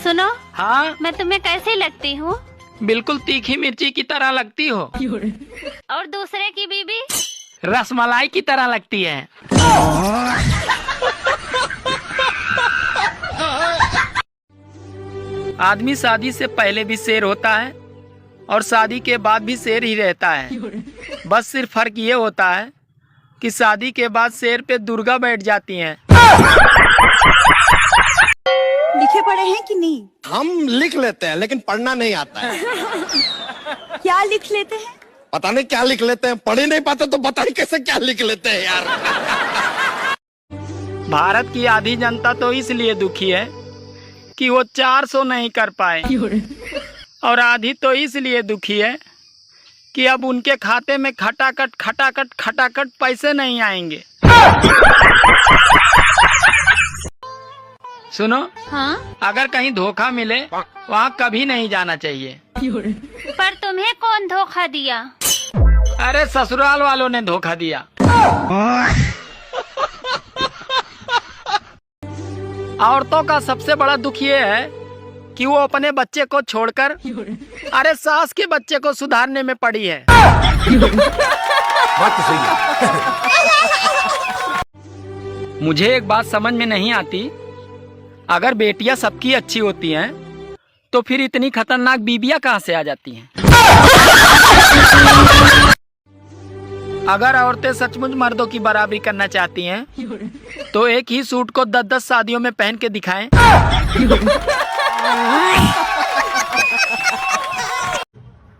सुनो। हाँ, मैं तुम्हें कैसी लगती हूँ? बिल्कुल तीखी मिर्ची की तरह लगती हो। और दूसरे की बीबी? रसमलाई की तरह लगती है। आदमी शादी से पहले भी शेर होता है और शादी के बाद भी शेर ही रहता है। बस सिर्फ फर्क ये होता है कि शादी के बाद शेर पे दुर्गा बैठ जाती हैं। लिखे पढ़े हैं कि नहीं? हम लिख लेते हैं लेकिन पढ़ना नहीं आता है। क्या लिख लेते हैं? पता नहीं क्या लिख लेते हैं, पढ़ ही नहीं पाते तो पता नहीं कैसे क्या लिख लेते हैं यार। भारत की आधी जनता तो इसलिए दुखी है कि वो 400 नहीं कर पाए, और आधी तो इसलिए दुखी है कि अब उनके खाते में खटाखट खटाखट खटाखट पैसे नहीं आएंगे। सुनो। हाँ? अगर कहीं धोखा मिले वहाँ कभी नहीं जाना चाहिए। पर तुम्हें कौन धोखा दिया? अरे ससुराल वालों ने धोखा दिया। औरतों का सबसे बड़ा दुख ये है कि वो अपने बच्चे को छोड़कर अरे सास के बच्चे को सुधारने में पड़ी है। बात तो सही है। मुझे एक बात समझ में नहीं आती, अगर बेटियां सबकी अच्छी होती हैं तो फिर इतनी खतरनाक बीबियां कहाँ से आ जाती हैं? अगर औरतें सचमुच मर्दों की बराबरी करना चाहती हैं तो एक ही सूट को 10-10 शादियों में पहन के दिखाएं।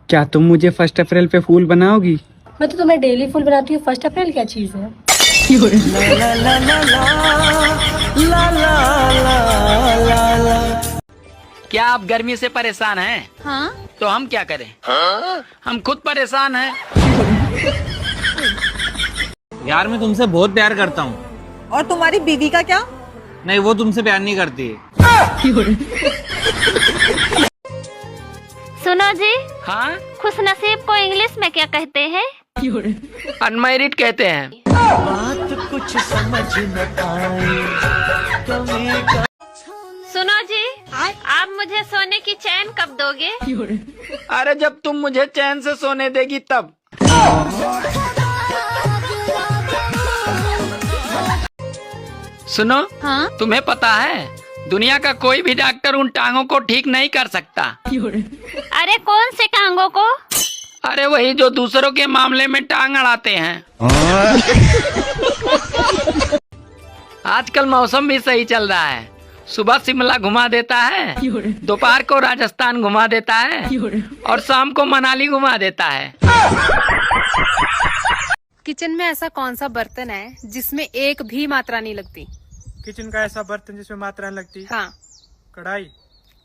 क्या तुम मुझे 1 अप्रैल पे फूल बनाओगी? मैं तो तुम्हें डेली फूल बनाती हूँ, 1 अप्रैल क्या चीज है? क्या आप गर्मी से परेशान हैं? हाँ? तो हम क्या करें? हम खुद परेशान हैं। यार मैं तुमसे बहुत प्यार करता हूँ। और तुम्हारी बीवी का क्या? नहीं, वो तुमसे प्यार नहीं करती। सुनो जी। हाँ? खुश नसीब को इंग्लिश में क्या कहते हैं? अनमैरिड कहते हैं। सुनो जी, आप मुझे सोने की चैन कब दोगे? अरे जब तुम मुझे चैन से सोने देगी तब। सुनो। हाँ? तुम्हें पता है दुनिया का कोई भी डॉक्टर उन टांगों को ठीक नहीं कर सकता। अरे कौन से टांगों को? अरे वही जो दूसरों के मामले में टांग अड़ाते हैं। आजकल मौसम भी सही चल रहा है। सुबह शिमला घुमा देता है, दोपहर को राजस्थान घुमा देता है और शाम को मनाली घुमा देता है। किचन में ऐसा कौन सा बर्तन है जिसमें एक भी मात्रा नहीं लगती? किचन का ऐसा बर्तन जिसमें मात्रा नहीं लगती? हाँ। कढ़ाई।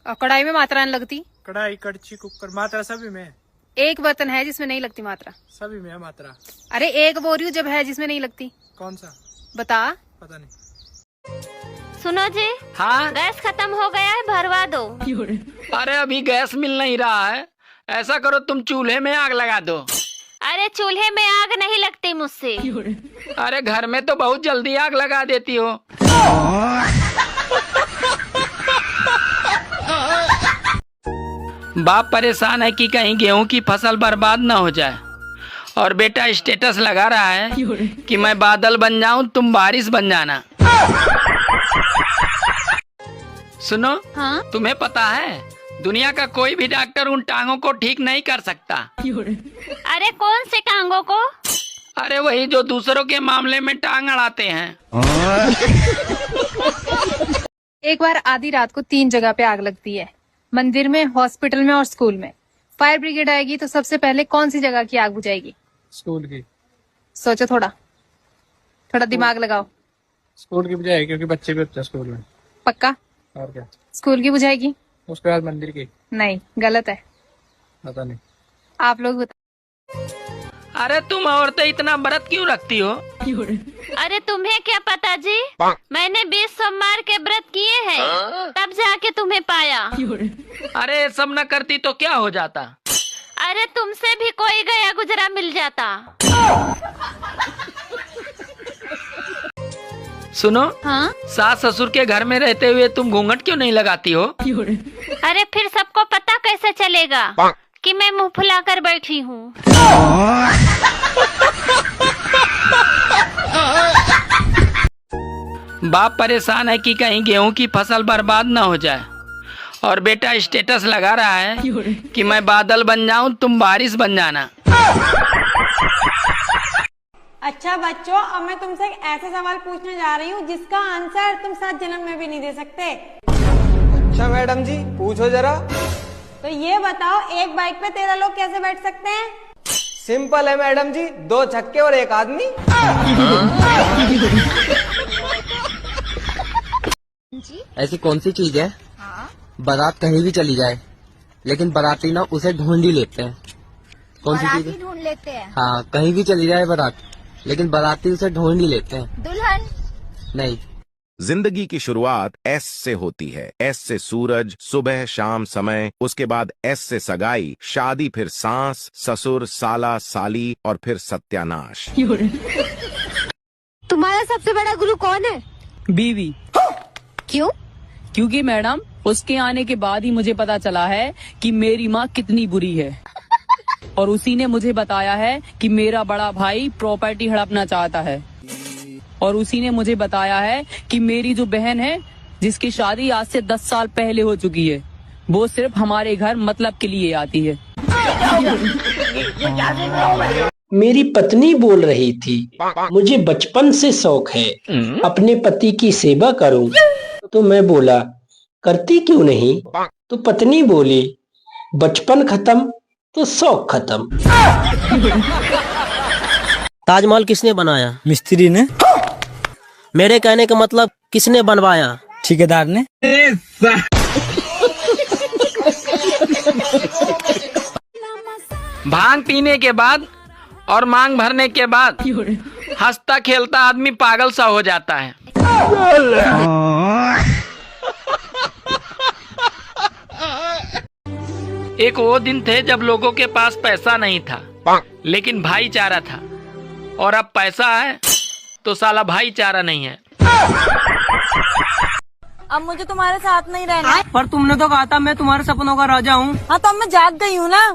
और कढ़ाई में मात्रा नहीं लगती? कढ़ाई, कड़छी, कुकर, मात्रा सभी में है। एक बर्तन है जिसमें नहीं लगती मात्रा? सभी में है मात्रा। अरे एक बोल रही हूँ जब है जिसमें नहीं लगती। कौन सा? बता। पता नहीं। सुनो जी। हाँ? गैस खत्म हो गया है, भरवा दो। अरे अभी गैस मिल नहीं रहा है, ऐसा करो तुम चूल्हे में आग लगा दो। अरे चूल्हे में आग नहीं लगती मुझसे। अरे घर में तो बहुत जल्दी आग लगा देती हो। बाप परेशान है कि कहीं गेहूं की फसल बर्बाद न हो जाए, और बेटा स्टेटस लगा रहा है कि मैं बादल बन जाऊं तुम बारिश बन जाना। सुनो। हाँ? तुम्हें पता है दुनिया का कोई भी डॉक्टर उन टांगों को ठीक नहीं कर सकता। अरे कौन से टांगों को? अरे वही जो दूसरों के मामले में टांग अड़ाते हैं। एक बार आधी रात को 3 जगह पे आग लगती है, मंदिर में, हॉस्पिटल में और स्कूल में। फायर ब्रिगेड आएगी तो सबसे पहले कौन सी जगह की आग बुझाएगी? स्कूल की। सोचो, थोड़ा दिमाग लगाओ। स्कूल की बुझाएगी क्योंकि बच्चे भी होते हैं स्कूल में। पक्का? और क्या? स्कूल की बुझाएगी? उसके बाद मंदिर की। नहीं, गलत है। पता नहीं। आप लोग बताओ। अरे तुम औरतें इतना व्रत क्यों रखती हो? अरे तुम्हें क्या पता जी, मैंने 20 सोमवार के व्रत किए हैं, तब जाके तुम्हें पाया। अरे सब न करती तो क्या हो जाता? अरे तुमसे भी कोई गया गुजरा मिल जाता। सुनो, हाँ? सास ससुर के घर में रहते हुए तुम घूंघट क्यों नहीं लगाती हो? अरे फिर सबको पता कैसे चलेगा कि मैं मुंह फुला कर बैठी हूँ? बाप परेशान है कि कहीं गेहूं की फसल बर्बाद न हो जाए, और बेटा स्टेटस लगा रहा है कि मैं बादल बन जाऊं, तुम बारिश बन जाना। अच्छा बच्चों, अब मैं तुमसे एक ऐसा सवाल पूछने जा रही हूँ जिसका आंसर तुम 7 जन्म में भी नहीं दे सकते। अच्छा मैडम जी, पूछो जरा। तो ये बताओ, एक बाइक पे 13 लोग कैसे बैठ सकते हैं? सिंपल है मैडम जी, 2 छक्के और 1 आदमी। ऐसी कौन सी चीज है बारात कहीं भी चली जाए लेकिन बाराती ना उसे ढूंढ ही लेते हैं? कौन सी चीज है? ढूंढ लेते हैं। हाँ, कहीं भी चली जाए बारात लेकिन बाराती उसे ढूंढ ही लेते हैं। दुल्हन? नहीं। जिंदगी की शुरुआत एस से होती है। एस से सूरज, सुबह शाम समय, उसके बाद एस से सगाई, शादी, फिर सांस, ससुर, साला, साली और फिर सत्यानाश। तुम्हारा सबसे बड़ा गुरु कौन है? बीवी। क्यों? क्योंकि मैडम उसके आने के बाद ही मुझे पता चला है कि मेरी माँ कितनी बुरी है, और उसी ने मुझे बताया है कि मेरा बड़ा भाई प्रॉपर्टी हड़पना चाहता है, और उसी ने मुझे बताया है कि मेरी जो बहन है जिसकी शादी आज से 10 साल पहले हो चुकी है, वो सिर्फ हमारे घर मतलब के लिए आती है। मेरी पत्नी बोल रही थी, मुझे बचपन से शौक है अपने पति की सेवा करूं। तो मैं बोला, करती क्यों नहीं? तो पत्नी बोली, बचपन खत्म तो शौक खत्म। ताजमहल किसने बनाया? मिस्त्री ने। मेरे कहने का मतलब किसने बनवाया? ठेकेदार ने। भांग पीने के बाद और मांग भरने के बाद हंसता खेलता आदमी पागल सा हो जाता है। एक वो दिन थे जब लोगों के पास पैसा नहीं था लेकिन भाईचारा था, और अब पैसा है तो साला भाईचारा नहीं है। अब मुझे तुम्हारे साथ नहीं रहना। पर तुमने तो कहा था मैं तुम्हारे सपनों का राजा हूँ। हाँ, तो अब मैं जाग गई हूँ ना।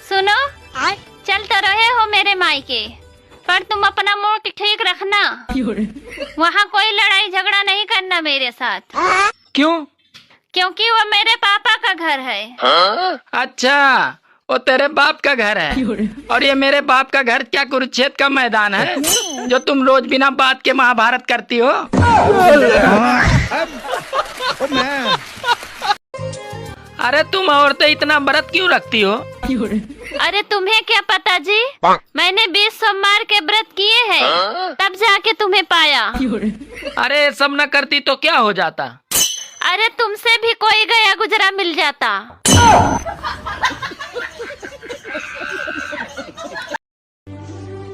सुनो, चल तो रहे हो मेरे मायके, पर तुम अपना मूड ठीक रखना। वहाँ कोई लड़ाई झगड़ा नहीं करना मेरे साथ। क्यों? क्योंकि वो मेरे पापा का घर है। अच्छा, वो तेरे बाप का घर है, और ये मेरे बाप का घर क्या कुरुक्षेत्र का मैदान है जो तुम रोज बिना बात के महाभारत करती हो? अरे तुम औरतें इतना व्रत क्यों रखती हो? अरे तुम्हें क्या पता जी, मैंने 20 सोमवार के व्रत किए हैं, तब जाके तुम्हें पाया। अरे सब न करती तो क्या हो जाता? अरे तुमसे भी कोई गया गुजरा मिल जाता।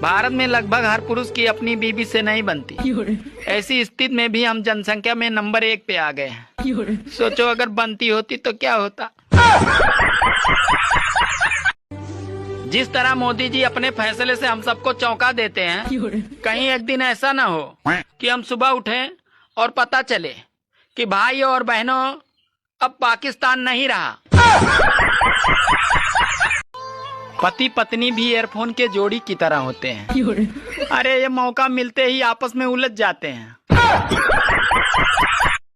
भारत में लगभग हर पुरुष की अपनी बीवी से नहीं बनती। ऐसी स्थिति में भी हम जनसंख्या में नंबर 1 पे आ गए हैं। सोचो अगर बनती होती तो क्या होता। जिस तरह मोदी जी अपने फैसले से हम सबको चौंका देते हैं, कहीं एक दिन ऐसा ना हो कि हम सुबह उठें और पता चले कि भाई और बहनों अब पाकिस्तान नहीं रहा। पति पत्नी भी ईयरफोन के जोड़ी की तरह होते हैं। अरे ये मौका मिलते ही आपस में उलझ जाते हैं।